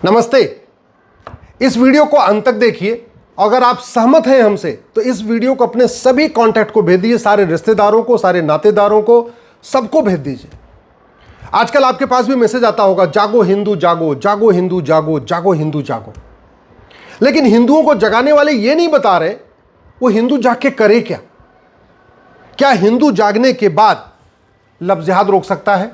नमस्ते। इस वीडियो को अंत तक देखिए। अगर आप सहमत हैं हमसे तो इस वीडियो को अपने सभी कांटेक्ट को भेज दीजिए, सारे रिश्तेदारों को, सारे नातेदारों को, सबको भेज दीजिए। आजकल आपके पास भी मैसेज आता होगा, जागो हिंदू जागो, जागो हिंदू जागो, जागो हिंदू जागो। लेकिन हिंदुओं को जगाने वाले ये नहीं बता रहे वो हिंदू जाग के करे क्या। क्या हिंदू जागने के बाद लफ्ज़ जिहाद रोक सकता है?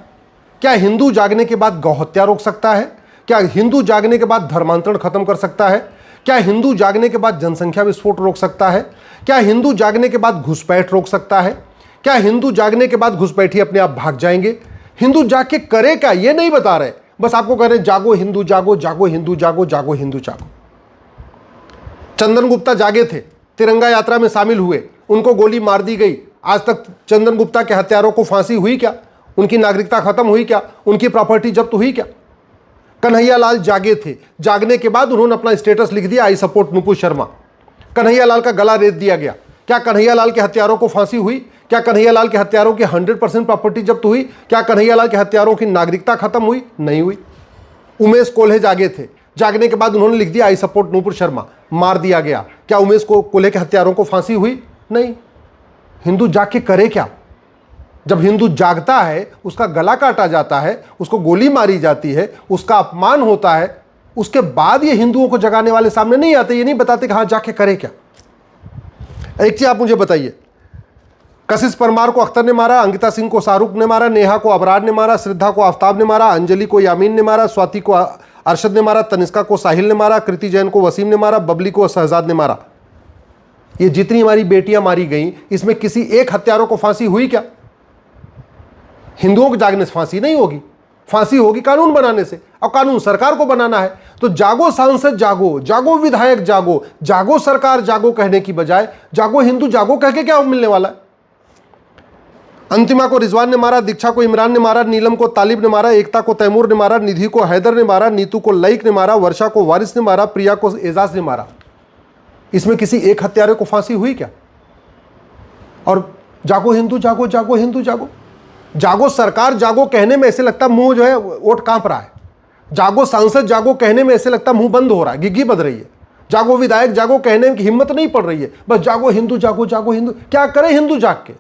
क्या हिंदू जागने के बाद गौहत्या रोक सकता है? क्या हिंदू जागने के बाद धर्मांतरण खत्म कर सकता है? क्या हिंदू जागने के बाद जनसंख्या विस्फोट रोक सकता है? क्या हिंदू जागने के बाद घुसपैठ रोक सकता है? क्या हिंदू जागने के बाद घुसपैठी अपने आप भाग जाएंगे? हिंदू जाग के करे क्या ये नहीं बता रहे, बस आपको कह रहे जागो हिंदू जागो, जागो हिंदू जागो, जागो हिंदू जागो। चंदन गुप्ता जागे थे, तिरंगा यात्रा में शामिल हुए, उनको गोली मार दी गई। आज तक चंदन गुप्ता के हत्यारों को फांसी हुई क्या? उनकी नागरिकता खत्म हुई क्या? उनकी प्रॉपर्टी जब्त हुई क्या? कन्हैया लाल जागे थे, जागने के बाद उन्होंने अपना स्टेटस लिख दिया, आई सपोर्ट नुपुर शर्मा। कन्हैया लाल का गला रेत दिया गया। क्या कन्हैया लाल के हत्यारों को फांसी हुई? क्या कन्हैया लाल के हत्यारों की 100% प्रॉपर्टी जब्त हुई? क्या कन्हैया लाल के हत्यारों की नागरिकता खत्म हुई? नहीं हुई। उमेश कोल्हे जागे थे, जागने के बाद उन्होंने लिख दिया, आई सपोर्ट नुपुर शर्मा, मार दिया गया। क्या उमेश कोल्हे के हत्यारों को फांसी हुई? नहीं। हिंदू जाग के करे क्या? जब हिंदू जागता है, उसका गला काटा जाता है, उसको गोली मारी जाती है, उसका अपमान होता है, उसके बाद ये हिंदुओं को जगाने वाले सामने नहीं आते, ये नहीं बताते कि हाँ जाके करे क्या। एक चीज आप मुझे बताइए, कशिश परमार को अख्तर ने मारा, अंकिता सिंह को शाहरुख ने मारा, नेहा को अबरार ने मारा, श्रद्धा को आफ्ताब ने मारा, अंजलि को यामीन ने मारा, स्वाति को अरशद ने मारा, तनिष्का को साहिल ने मारा, कृति जैन को वसीम ने मारा, बबली को शहजाद ने मारा। ये जितनी हमारी बेटियां मारी गई, इसमें किसी एक हत्यारों को फांसी हुई क्या? हिंदुओं को जागने से फांसी नहीं होगी, फांसी होगी कानून बनाने से, और कानून सरकार को बनाना है। तो जागो सांसद जागो, जागो विधायक जागो, जागो सरकार जागो कहने की बजाय जागो हिंदू जागो कह के क्या मिलने वाला है? अंतिमा को रिजवान ने मारा, दीक्षा को इमरान ने मारा, नीलम को तालिब ने मारा, एकता को तैमूर ने मारा, निधि को हैदर ने मारा, नीतू को लईक ने मारा, वर्षा को वारिस ने मारा, प्रिया को एजाज ने मारा। इसमें किसी एक हत्यारे को फांसी हुई क्या? और जागो हिंदू जागो, जागो हिंदू जागो, जागो सरकार जागो कहने में ऐसे लगता मुंह जो है ओट कांप रहा है। जागो सांसद जागो कहने में ऐसे लगता मुंह बंद हो रहा है, गिग्गी बज रही है। जागो विधायक जागो कहने की हिम्मत नहीं पड़ रही है, बस जागो हिंदू जागो, जागो हिंदू। क्या करे हिंदू जाग के?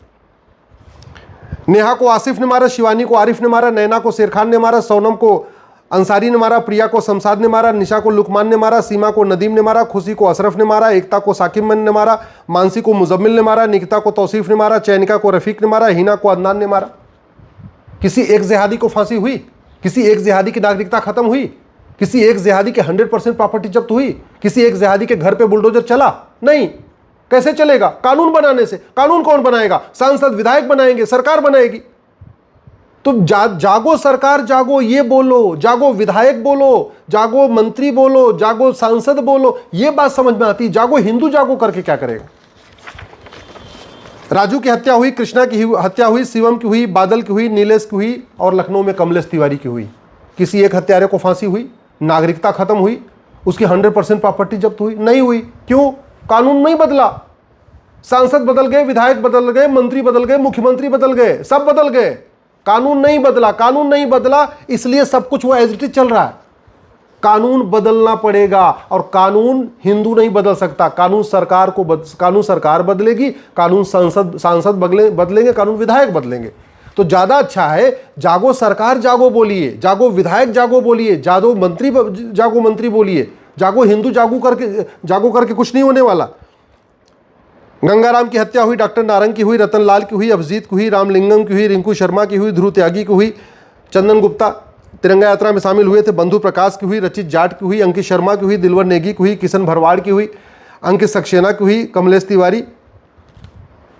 नेहा को आसिफ ने मारा, शिवानी को आरिफ ने मारा, नैना को शेर खान ने मारा, सोनम को अंसारी ने मारा, प्रिया को शमशाद ने मारा, निशा को लुकमान ने मारा, सीमा को नदीम ने मारा, खुशी को अशरफ ने मारा, एकता को साकिब मन ने मारा, मानसी को मुजम्मिल ने मारा, निकिता को तौसीफ ने मारा, चैनिका को रफीक ने मारा, हिना को अदनान ने मारा। किसी एक जिहादी को फांसी हुई? किसी एक जिहादी की नागरिकता खत्म हुई? किसी एक जिहादी के 100% प्रॉपर्टी जब्त हुई? किसी एक जिहादी के घर पे बुलडोजर चला? नहीं। कैसे चलेगा? कानून बनाने से। कानून कौन बनाएगा? सांसद विधायक बनाएंगे, सरकार बनाएगी। तो जागो सरकार जागो ये बोलो, जागो विधायक बोलो, जागो मंत्री बोलो, जागो सांसद बोलो, ये बात समझ में आती। जागो हिंदू जागो करके क्या करेगा? राजू की हत्या हुई, कृष्णा की हत्या हुई, शिवम की हुई, बादल की हुई, नीलेश की हुई, और लखनऊ में कमलेश तिवारी की हुई। किसी एक हत्यारे को फांसी हुई? नागरिकता खत्म हुई? उसकी 100% प्रॉपर्टी जब्त हुई? नहीं हुई। क्यों? कानून नहीं बदला। सांसद बदल गए, विधायक बदल गए, मंत्री बदल गए, मुख्यमंत्री बदल गए, सब बदल गए, कानून नहीं बदला। कानून नहीं बदला इसलिए सब कुछ वो एज इट इज चल रहा है। कानून बदलना पड़ेगा, और कानून हिंदू नहीं बदल सकता। कानून सरकार को कानून सरकार बदलेगी, कानून सांसद बदलेंगे, कानून विधायक बदलेंगे। तो ज्यादा अच्छा है जागो सरकार जागो बोलिए, जागो विधायक जागो बोलिए, जागो मंत्री बोलिए। जागो हिंदू जागो करके कुछ नहीं होने वाला। गंगाराम की हत्या हुई, डॉक्टर नारंग की हुई, रतन लाल की हुई, अभिजीत की हुई, रामलिंगम की हुई, रिंकू शर्मा की हुई, ध्रुव त्यागी की हुई, चंदन गुप्ता तिरंगा यात्रा में शामिल हुए थे, बंधु प्रकाश की हुई, रचित जाट की हुई, अंकित शर्मा की हुई, दिलवर नेगी की हुई, किशन भरवाड़ की हुई, अंकित सक्सेना की हुई, कमलेश तिवारी।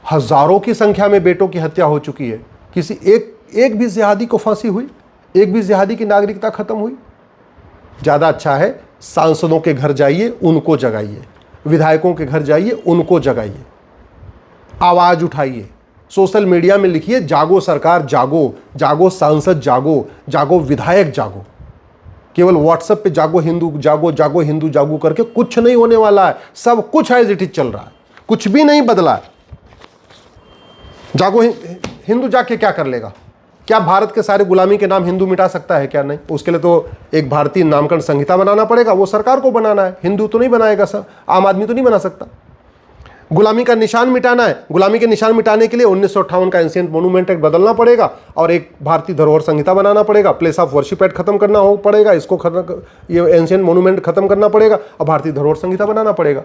हजारों की संख्या में बेटों की हत्या हो चुकी है। किसी एक भी जिहादी को फांसी हुई? एक भी जिहादी की नागरिकता खत्म हुई? ज़्यादा अच्छा है सांसदों के घर जाइए, उनको जगाइए, विधायकों के घर जाइए, उनको जगाइए, आवाज़ उठाइए, सोशल मीडिया में लिखिए जागो सरकार जागो, जागो सांसद जागो, जागो विधायक जागो। केवल व्हाट्सएप पे जागो हिंदू जागो, जागो हिंदू जागो करके कुछ नहीं होने वाला है। सब कुछ एज इट इज चल रहा है, कुछ भी नहीं बदला है। जागो हिंदू जाग के क्या कर लेगा? क्या भारत के सारे गुलामी के नाम हिंदू मिटा सकता है क्या? नहीं। उसके लिए तो एक भारतीय नामकरण संहिता बनाना पड़ेगा, वो सरकार को बनाना है, हिंदू तो नहीं बनाएगा सर, आम आदमी तो नहीं बना सकता। गुलामी का निशान मिटाना है, गुलामी के निशान मिटाने के लिए 1958 का एंशिएंट मॉन्यूमेंट एक्ट बदलना पड़ेगा और एक भारतीय धरोहर संहिता बनाना पड़ेगा। प्लेस ऑफ वर्शिप एक्ट खत्म करना हो पड़ेगा, इसको खत्म, ये एंशिएंट मॉन्यूमेंट खत्म करना पड़ेगा और भारतीय धरोहर संहिता बनाना पड़ेगा।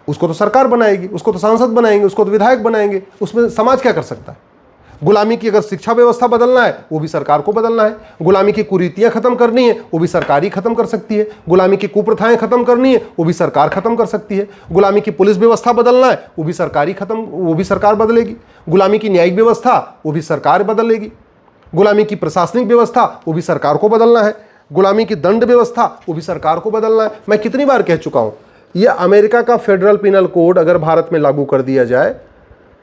उसको तो सरकार बनाएगी, उसको तो सांसद बनाएंगे, उसको तो विधायक बनाएंगे, उसमें समाज क्या कर सकता है? गुलामी की अगर शिक्षा व्यवस्था बदलना है वो भी सरकार को बदलना है। गुलामी की कुरीतियां खत्म करनी है वो भी सरकार ही खत्म कर सकती है। गुलामी की कुप्रथाएं खत्म करनी है वो भी सरकार खत्म कर सकती है। गुलामी की पुलिस व्यवस्था बदलना है वो भी सरकार बदलेगी। गुलामी की न्यायिक व्यवस्था वो भी सरकार बदलेगी। गुलामी की प्रशासनिक व्यवस्था वो भी सरकार को बदलना है। गुलामी की दंड व्यवस्था वो भी सरकार को बदलना है। मैं कितनी बार कह चुका हूं, यह अमेरिका का फेडरल पिनल कोड अगर भारत में लागू कर दिया जाए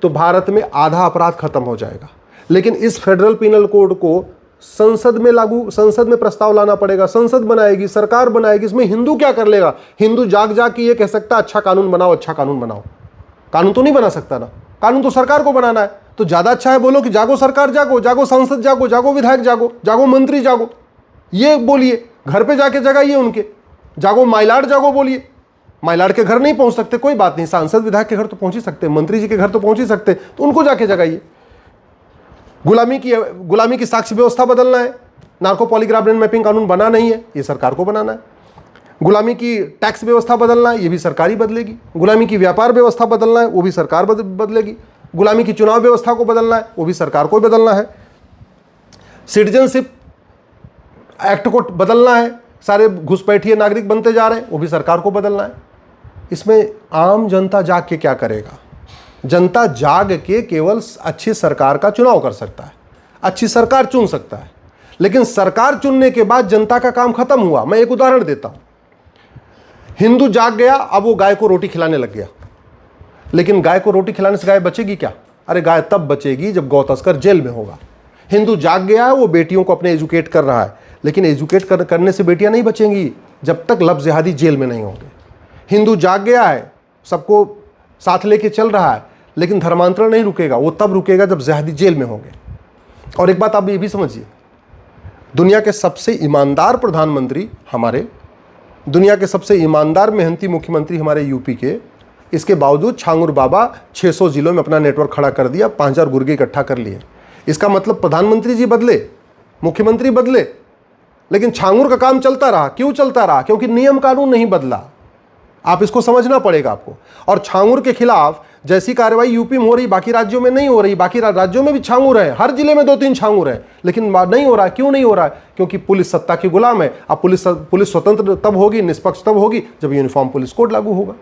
तो भारत में आधा अपराध खत्म हो जाएगा। लेकिन इस फेडरल पिनल कोड को संसद में प्रस्ताव लाना पड़ेगा, संसद बनाएगी, सरकार बनाएगी। इसमें हिंदू क्या कर लेगा? हिंदू जाग के ये कह सकता अच्छा कानून बनाओ, अच्छा कानून बनाओ। कानून तो नहीं बना सकता ना, कानून तो सरकार को बनाना है। तो ज्यादा अच्छा है बोलो कि जागो सरकार, जागो, जागो सांसद, जागो, जागो विधायक, जागो, जागो मंत्री, जागो, ये बोलिए, घर पे जाके जगाइए उनके, जागो माइलाड, जागो बोलिए। माइलाड के घर नहीं पहुंच सकते, कोई बात नहीं, सांसद विधायक के घर तो पहुंच ही सकते, मंत्री जी के घर तो पहुंच ही सकते, तो उनको जाके जगाइए। गुलामी की साक्ष्य व्यवस्था बदलना है, नार्को पॉलीग्राफ ब्रेन मैपिंग कानून बना नहीं है, ये सरकार को बनाना है। गुलामी की टैक्स व्यवस्था बदलना है, ये भी सरकार ही बदलेगी। गुलामी की व्यापार व्यवस्था बदलना है, वो भी सरकार बदलेगी। गुलामी की चुनाव व्यवस्था को बदलना है, वो भी सरकार को बदलना है। सिटीजनशिप एक्ट को बदलना है, सारे घुसपैठिए नागरिक बनते जा रहे हैं, वो भी सरकार को बदलना है। इसमें आम जनता जाग के क्या करेगा? जनता जाग के केवल अच्छी सरकार का चुनाव कर सकता है, अच्छी सरकार चुन सकता है। लेकिन सरकार चुनने के बाद जनता का काम खत्म हुआ। मैं एक उदाहरण देता हूं, हिंदू जाग गया, अब वो गाय को रोटी खिलाने लग गया। लेकिन गाय को रोटी खिलाने से गाय बचेगी क्या? अरे गाय तब बचेगी जब गौ तस्कर जेल में होगा। हिंदू जाग गया है, वो बेटियों को अपने एजुकेट कर रहा है, लेकिन एजुकेट करने से बेटियां नहीं बचेंगी जब तक लफ्ज़ जिहादी जेल में नहीं होंगे। हिंदू जाग गया है, सबको साथ लेके चल रहा है, लेकिन धर्मांतरण नहीं रुकेगा, वो तब रुकेगा जब जिहादी जेल में होंगे। और एक बात आप ये भी समझिए, दुनिया के सबसे ईमानदार प्रधानमंत्री हमारे, दुनिया के सबसे ईमानदार मेहनती मुख्यमंत्री हमारे यूपी के, इसके बावजूद छांगुर बाबा 600 जिलों में अपना नेटवर्क खड़ा कर दिया, 5000 गुर्गे इकट्ठा कर लिए। इसका मतलब प्रधानमंत्री जी बदले, मुख्यमंत्री बदले, लेकिन छांगुर का काम चलता रहा। क्यों चलता रहा? क्योंकि नियम कानून नहीं बदला। आप इसको समझना पड़ेगा आपको। और छांगुर के खिलाफ जैसी कार्रवाई यूपी में हो रही, बाकी राज्यों में नहीं हो रही। बाकी राज्यों में भी छांगुर है, हर जिले में 2-3 छांगुर है, लेकिन नहीं हो रहा है। क्यों नहीं हो रहा है? क्योंकि पुलिस सत्ता की गुलाम है। अब पुलिस स्वतंत्र तब होगी, निष्पक्ष तब होगी जब यूनिफॉर्म पुलिस कोड लागू होगा।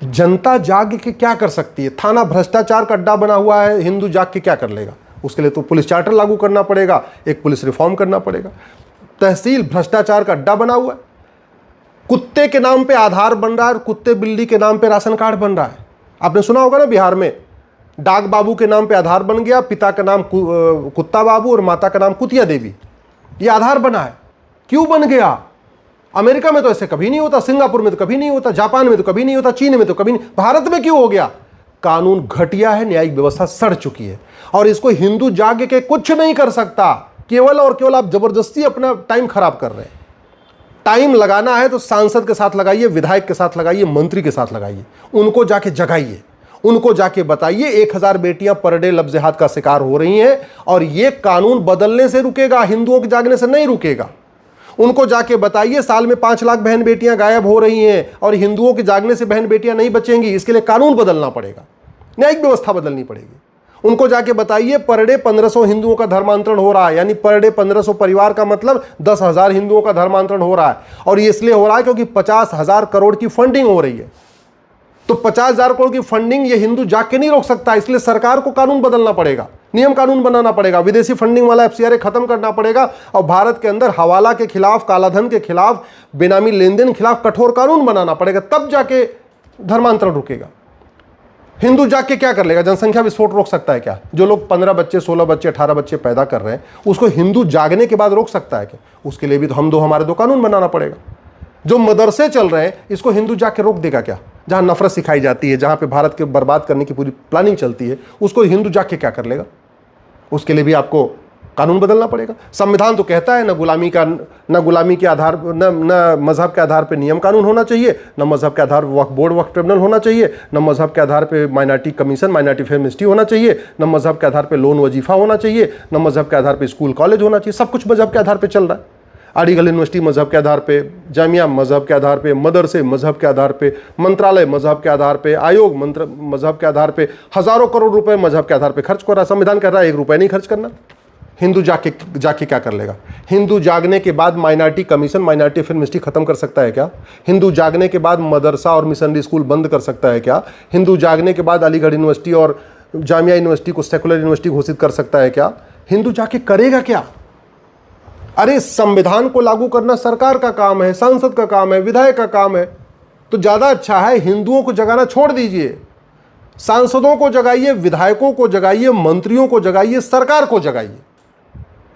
जनता जाग के क्या कर सकती है? थाना भ्रष्टाचार का अड्डा बना हुआ है, हिंदू जाग के क्या कर लेगा? उसके लिए तो पुलिस चार्टर लागू करना पड़ेगा, एक पुलिस रिफॉर्म करना पड़ेगा। तहसील भ्रष्टाचार का अड्डा बना हुआ है। कुत्ते के नाम पे आधार बन रहा है और कुत्ते बिल्ली के नाम पे राशन कार्ड बन रहा है। आपने सुना होगा ना, बिहार में डाक बाबू के नाम पे आधार बन गया, पिता का नाम कुत्ता बाबू और माता का नाम कुतिया देवी, ये आधार बना है। क्यों बन गया? अमेरिका में तो ऐसे कभी नहीं होता, सिंगापुर में तो कभी नहीं होता, जापान में तो कभी नहीं होता, चीन में तो कभी नहीं, भारत में क्यों हो गया? कानून घटिया है, न्यायिक व्यवस्था सड़ चुकी है और इसको हिंदू जाग के कुछ नहीं कर सकता। केवल और केवल आप जबरदस्ती अपना टाइम खराब कर रहे हैं। टाइम लगाना है तो सांसद के साथ लगाइए, विधायक के साथ लगाइए, मंत्री के साथ लगाइए, उनको जाके जगाइए, उनको जाके बताइए 1000 बेटियां पर डे लफ्ज़ जिहाद का शिकार हो रही हैं और ये कानून बदलने से रुकेगा, हिंदुओं के जागने से नहीं रुकेगा। उनको जाके बताइए साल में 5 लाख बहन बेटियां गायब हो रही हैं और हिंदुओं के जागने से बहन बेटियां नहीं बचेंगी। इसके लिए कानून बदलना पड़ेगा, न्यायिक व्यवस्था बदलनी पड़ेगी। उनको जाके बताइए पर डे 1500 हिंदुओं का धर्मांतरण हो रहा है, यानी पर डे 1500 परिवार का मतलब 10,000 हिंदुओं का धर्मांतरण हो रहा है। और ये इसलिए हो रहा है क्योंकि 50,000 करोड़ की फंडिंग हो रही है। तो 50,000 करोड़ की फंडिंग ये हिंदू जाग के नहीं रोक सकता, इसलिए सरकार को कानून बदलना पड़ेगा, नियम कानून बनाना पड़ेगा, विदेशी फंडिंग वाला FCRA खत्म करना पड़ेगा और भारत के अंदर हवाला के खिलाफ, कालाधन के खिलाफ, बेनामी लेन देन के खिलाफ कठोर कानून बनाना पड़ेगा, तब जाके धर्मांतरण रुकेगा। हिंदू जाग के क्या कर लेगा? जनसंख्या विस्फोट रोक सकता है क्या? जो लोग 15 बच्चे, 16 बच्चे, 18 बच्चे पैदा कर रहे हैं, उसको हिंदू जागने के बाद रोक सकता है क्या? उसके लिए भी तो हमारे दो कानून बनाना पड़ेगा। जो मदरसे चल रहे हैं, इसको हिंदू जाग के रोक देगा क्या? जहां नफरत सिखाई जाती है, जहां पे भारत के बर्बाद करने की पूरी प्लानिंग चलती है, उसको हिंदू जाग के क्या कर लेगा? उसके लिए भी आपको कानून बदलना पड़ेगा। संविधान तो कहता है न गुलामी के आधार, न मजहब के आधार पे नियम कानून होना चाहिए, न मजहब के आधार पर वक्फ बोर्ड, वक्फ ट्रिब्यूनल होना चाहिए, न मजहब के आधार पे minority commission, minority fair amnesty होना चाहिए, न मजहब के आधार पे लोन वजीफा होना चाहिए, न मजहब के आधार पे स्कूल कॉलेज होना चाहिए। सब कुछ मजहब के आधार पर चल रहा है। अलीगढ़ यूनिवर्सिटी मजहब के आधार पे, जामिया मजहब के आधार पे, मदरसे मजहब के आधार पे, मंत्रालय मजहब के आधार पे, आयोग मजहब के आधार पे हजारों करोड़ रुपए मजहब के आधार पे खर्च कर रहा है। संविधान कह रहा है 1 रुपया नहीं खर्च करना। हिंदू जाके क्या कर लेगा? हिंदू जागने के बाद minority commission, minority fair amnesty खत्म कर सकता है क्या? हिंदू जागने के बाद मदरसा और मिशनरी स्कूल बंद कर सकता है क्या? हिंदू जागने के बाद अलीगढ़ यूनिवर्सिटी और जामिया यूनिवर्सिटी को सेकुलर यूनिवर्सिटी घोषित कर सकता है क्या? हिंदू जाके करेगा क्या? अरे संविधान को लागू करना सरकार का काम है, सांसद का काम है, विधायक का काम है। तो ज्यादा अच्छा है हिंदुओं को जगाना छोड़ दीजिए, सांसदों को जगाइए, विधायकों को जगाइए, मंत्रियों को जगाइए, सरकार को जगाइए,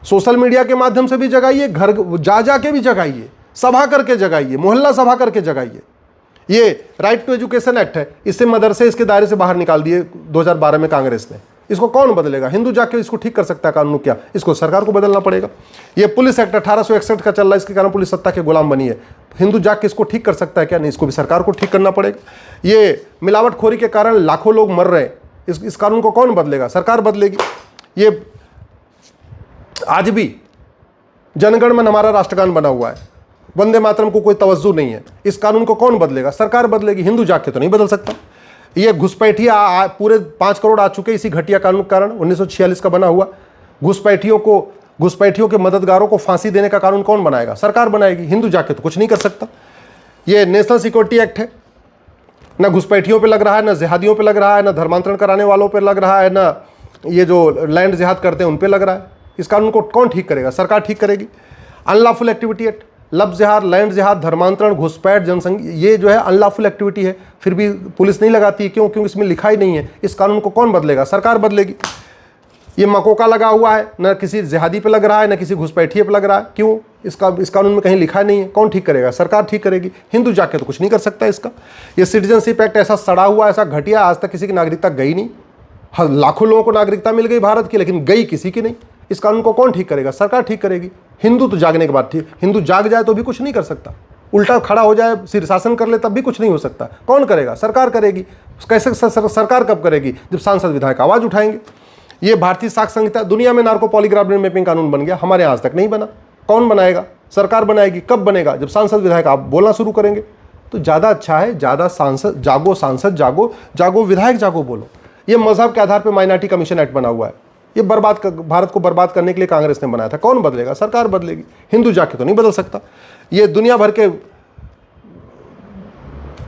सोशल मीडिया के माध्यम से भी जगाइए, घर जा के भी जगाइए, सभा करके जगाइए, मोहल्ला सभा करके जगाइए। ये राइट टू एजुकेशन एक्ट है, इससे मदरसे इसके दायरे से बाहर निकाल दिए 2012 में कांग्रेस ने। इसको कौन बदलेगा? हिंदू जाके इसको ठीक कर सकता है कानून? क्या इसको सरकार को बदलना पड़ेगा? ये पुलिस एक्ट 1861 का चल रहा है, इसके कारण पुलिस सत्ता के गुलाम बनी है। हिंदू जाके इसको ठीक कर सकता है क्या? नहीं, इसको भी सरकार को ठीक करना पड़ेगा। ये मिलावटखोरी के कारण लाखों लोग मर रहे हैं, इस कानून को कौन बदलेगा? सरकार बदलेगी। ये आज भी जनगण मन हमारा राष्ट्रगान बना हुआ है, वंदे मातरम को कोई तवज्जो नहीं है। इस कानून को कौन बदलेगा? सरकार बदलेगी। हिंदू जाके तो नहीं बदल सकता। ये घुसपैठिया पूरे 5 करोड़ आ चुके इसी घटिया कानून के कारण, 1946 का बना हुआ। घुसपैठियों के मददगारों को फांसी देने का कानून कौन बनाएगा? सरकार बनाएगी। हिंदू जाके तो कुछ नहीं कर सकता। ये नेशनल सिक्योरिटी एक्ट है, ना घुसपैठियों पे लग रहा है, ना जिहादियों पे लग रहा है, ना धर्मांतरण कराने वालों पे लग रहा है, ना ये जो लैंड जिहाद करते हैं उन पे लग रहा है। इस कानून को कौन ठीक करेगा? सरकार ठीक करेगी। अनलॉफुल एक्टिविटी एक्ट, लव जिहाद, लैंड जिहाद, धर्मांतरण, घुसपैठ, जनसंघ, ये जो है अनलॉफुल एक्टिविटी है, फिर भी पुलिस नहीं लगाती है। क्यों? क्योंकि इसमें लिखा ही नहीं है। इस कानून को कौन बदलेगा? सरकार बदलेगी। ये मकोका लगा हुआ है, न किसी जिहादी पे लग रहा है, न किसी घुसपैठिए पे लग रहा है। क्यों? इस कानून में कहीं लिखा नहीं है। कौन ठीक करेगा? सरकार ठीक करेगी। हिंदू जाके तो कुछ नहीं कर सकता इसका। ये सिटीजनशिप एक्ट ऐसा सड़ा हुआ, ऐसा घटिया, आज तक किसी की नागरिकता गई नहीं। लाखों लोगों को नागरिकता मिल गई भारत की, लेकिन गई किसी की नहीं। इस कानून को कौन ठीक करेगा? सरकार ठीक करेगी। हिंदू तो जागने के बाद ठीक, हिंदू जाग जाए तो भी कुछ नहीं कर सकता, उल्टा खड़ा हो जाए, शीर्षासन कर ले तब भी कुछ नहीं हो सकता। कौन करेगा? सरकार करेगी। कैसे सरकार कब करेगी? जब सांसद विधायक आवाज उठाएंगे। ये भारतीय साक्ष्य संहिता, दुनिया में नार्को पॉलीग्राफ ब्रेन मैपिंग कानून बन गया, हमारे यहाँ आज तक नहीं बना। कौन बनाएगा? सरकार बनाएगी। कब बनेगा? जब सांसद विधायक आप बोलना शुरू करेंगे। तो ज़्यादा अच्छा है, ज़्यादा सांसद जागो, सांसद जागो, जागो विधायक जागो बोलो। ये मजहब के आधार पर माइनॉरिटी कमीशन एक्ट बना हुआ है, ये भारत को बर्बाद करने के लिए कांग्रेस ने बनाया था। कौन बदलेगा? सरकार बदलेगी। हिंदू जाके तो नहीं बदल सकता। ये दुनिया भर के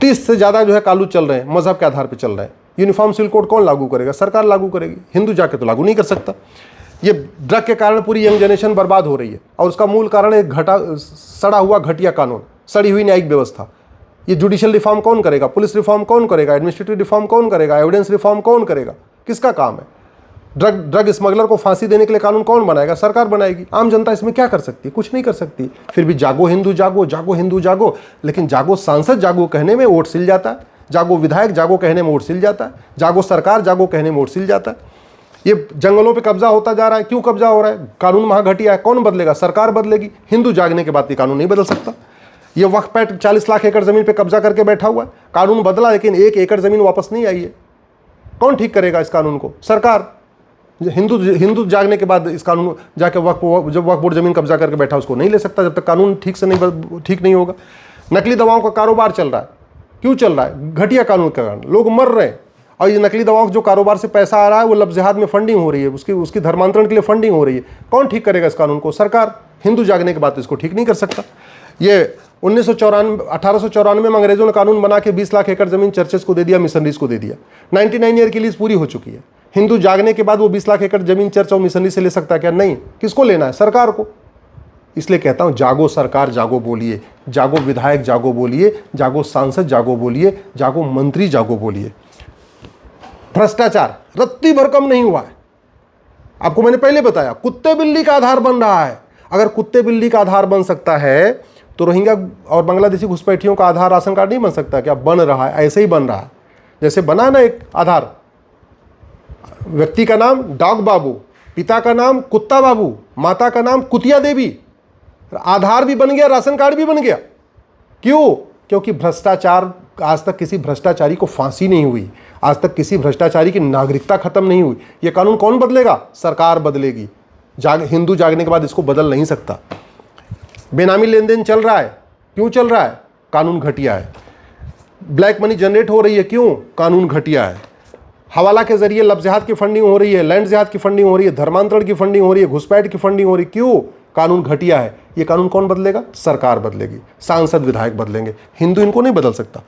30 से ज़्यादा जो है कानून चल रहे हैं, मजहब के आधार पर चल रहे हैं। यूनिफॉर्म सिविल कोड कौन लागू करेगा? सरकार लागू करेगी। हिंदू जाके तो लागू नहीं कर सकता। ये ड्रग के कारण पूरी यंग जनरेशन बर्बाद हो रही है, और उसका मूल कारण है सड़ा हुआ घटिया कानून, सड़ी हुई न्यायिक व्यवस्था। ये जुडिशियल रिफॉर्म कौन करेगा? पुलिस रिफॉर्म कौन करेगा? एडमिनिस्ट्रेटिव रिफॉर्म कौन करेगा? एविडेंस रिफॉर्म कौन करेगा? किसका काम है? ड्रग स्मगलर को फांसी देने के लिए कानून कौन बनाएगा? सरकार बनाएगी। आम जनता इसमें क्या कर सकती है? कुछ नहीं कर सकती। फिर भी जागो हिंदू जागो, जागो हिंदू जागो। लेकिन जागो सांसद जागो कहने में वोट सिल जाता है, जागो विधायक जागो कहने में वोट सिल जाता है, जागो सरकार जागो कहने में वोट सिल जाता है। ये जंगलों पे कब्जा होता जा रहा है। क्यों कब्जा हो रहा है? कानून वहाँ घटिया है। कौन बदलेगा? सरकार बदलेगी। हिंदू जागने के बाद ये कानून नहीं बदल सकता। ये वक्फ पैट 40 लाख एकड़ जमीन पे कब्जा करके बैठा हुआ है, कानून बदला लेकिन 1 एकड़ जमीन वापस नहीं आई है। कौन ठीक करेगा इस कानून को? सरकार। हिंदू जागने के बाद इस कानून जाके जब वक्फ बोर्ड जमीन कब्जा करके बैठा, उसको नहीं ले सकता जब तक कानून ठीक नहीं होगा। नकली दवाओं का कारोबार चल रहा है। क्यों चल रहा है? घटिया कानून के कारण लोग मर रहे हैं। और ये नकली दवाओं जो कारोबार से पैसा आ रहा है, वो लव जिहाद में फंडिंग हो रही है, उसकी धर्मांतरण के लिए फंडिंग हो रही है। कौन ठीक करेगा इस कानून को? सरकार। हिंदू जागने के बाद इसको ठीक नहीं कर सकता। ये 1894 में अंग्रेजों ने कानून बना के 20 लाख एकड़ जमीन चर्चेस को दे दिया, मिशनरीज को दे दिया। 99 ईयर की लीज पूरी हो चुकी है। हिंदू जागने के बाद वो 20 लाख एकड़ जमीन चर्च और मिशनरी से ले सकता है क्या? नहीं। किसको लेना है? सरकार को। इसलिए कहता हूं, जागो सरकार जागो बोलिए, जागो विधायक जागो बोलिए, जागो सांसद जागो बोलिए, जागो मंत्री जागो बोलिए। भ्रष्टाचार रत्ती भर कम नहीं हुआ है। आपको मैंने पहले बताया, कुत्ते बिल्ली का आधार बन रहा है। अगर कुत्ते बिल्ली का आधार बन सकता है तो रोहिंग्या और बांग्लादेशी घुसपैठियों का आधार राशन कार्ड नहीं बन सकता क्या? बन रहा है, ऐसे ही बन रहा है। जैसे बना ना एक आधार, व्यक्ति का नाम डॉग बाबू, पिता का नाम कुत्ता बाबू, माता का नाम कुतिया देवी, आधार भी बन गया, राशन कार्ड भी बन गया। क्यों? क्योंकि भ्रष्टाचार, आज तक किसी भ्रष्टाचारी को फांसी नहीं हुई, आज तक किसी भ्रष्टाचारी की नागरिकता खत्म नहीं हुई। ये कानून कौन बदलेगा? सरकार बदलेगी। हिंदू जागने के बाद इसको बदल नहीं सकता। बेनामी लेन देन चल रहा है, क्यों चल रहा है? कानून घटिया है। ब्लैक मनी जनरेट हो रही है, क्यों? कानून घटिया है। हवाला के जरिए लफ्ज़ जिहाद की फंडिंग हो रही है, लैंड जिहाद की फंडिंग हो रही है, धर्मांतरण की फंडिंग हो रही है, घुसपैठ की फंडिंग हो रही है, क्यों? कानून घटिया है। ये कानून कौन बदलेगा? सरकार बदलेगी, सांसद विधायक बदलेंगे, हिंदू इनको नहीं बदल सकता।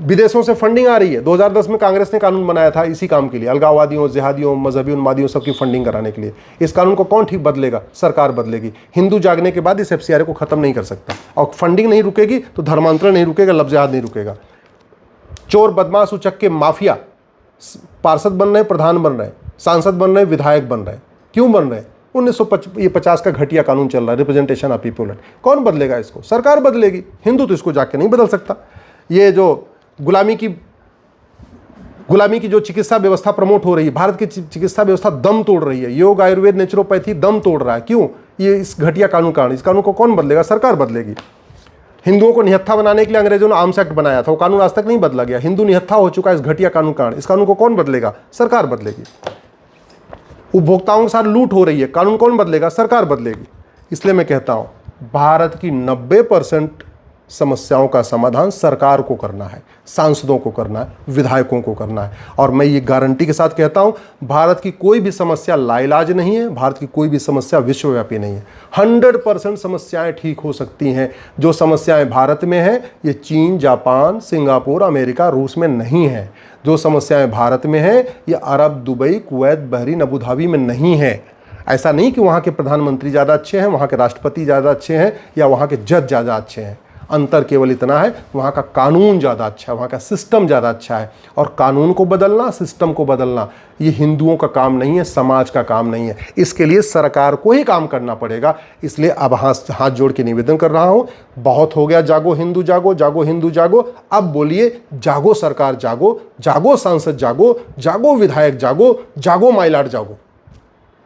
विदेशों से फंडिंग आ रही है, 2010 में कांग्रेस ने कानून बनाया था इसी काम के लिए, अलगाववादियों, जिहादियों, मजहबी उन्मादियों सबकी फंडिंग कराने के लिए। इस कानून को कौन ठीक बदलेगा? सरकार बदलेगी। हिंदू जागने के बाद इस FCRA को खत्म नहीं कर सकता, और फंडिंग नहीं रुकेगी तो धर्मांतरण नहीं रुकेगा, लफ्ज़ जिहाद नहीं रुकेगा। चोर, बदमाश, उचक्के, माफिया पार्षद बन रहे हैं, प्रधान बन रहे हैं, सांसद बन रहे हैं, विधायक बन रहे हैं। क्यों बन रहे हैं? 1950 का घटिया कानून चल रहा है, रिप्रेजेंटेशन ऑफ पीपल एक्ट। कौन बदलेगा इसको? सरकार बदलेगी। हिंदू तो इसको जाके नहीं बदल सकता। ये जो गुलामी की जो चिकित्सा व्यवस्था प्रमोट हो रही है, भारत की चिकित्सा व्यवस्था दम तोड़ रही है, योग, आयुर्वेद, नेचुरोपैथी दम तोड़ रहा है। क्यों? ये इस घटिया कानून कारण। इस कानून को कौन बदलेगा? सरकार बदलेगी। हिंदुओं को निहत्था बनाने के लिए अंग्रेजों ने आर्म्स एक्ट बनाया था, वो कानून आज तक नहीं बदला गया। हिंदू निहत्था हो चुका है इस घटिया कानून कारण। इस कानून को कौन बदलेगा? सरकार बदलेगी। उपभोक्ताओं के साथ लूट हो रही है, कानून कौन बदलेगा? सरकार बदलेगी। इसलिए मैं कहता हूं, भारत की 90% समस्याओं का समाधान सरकार को करना है, सांसदों को करना है, विधायकों को करना है। और मैं ये गारंटी के साथ कहता हूं, भारत की कोई भी समस्या लाइलाज नहीं है, भारत की कोई भी समस्या विश्वव्यापी नहीं है। 100% समस्याएं ठीक हो सकती हैं। जो समस्याएं भारत में हैं, ये चीन, जापान, सिंगापुर, अमेरिका, रूस में नहीं है। जो समस्याएं भारत में हैं, ये Arab, Dubai, Kuwait, Bahrain, Abu Dhabi में नहीं है। ऐसा नहीं कि वहाँ के प्रधानमंत्री ज़्यादा अच्छे हैं, वहाँ के राष्ट्रपति ज़्यादा अच्छे हैं, या वहाँ के जज ज़्यादा अच्छे हैं। अंतर केवल इतना है, वहाँ का कानून ज़्यादा अच्छा है, वहाँ का सिस्टम ज़्यादा अच्छा है। और कानून को बदलना, सिस्टम को बदलना, ये हिंदुओं का काम नहीं है, समाज का काम नहीं है। इसके लिए सरकार को ही काम करना पड़ेगा। इसलिए अब हाथ जोड़ के निवेदन कर रहा हूँ, बहुत हो गया जागो हिंदू जागो, जागो हिंदू जागो। अब बोलिए, जागो सरकार जागो, जागो सांसद जागो, जागो विधायक जागो, जागो माइलॉर्ड जागो।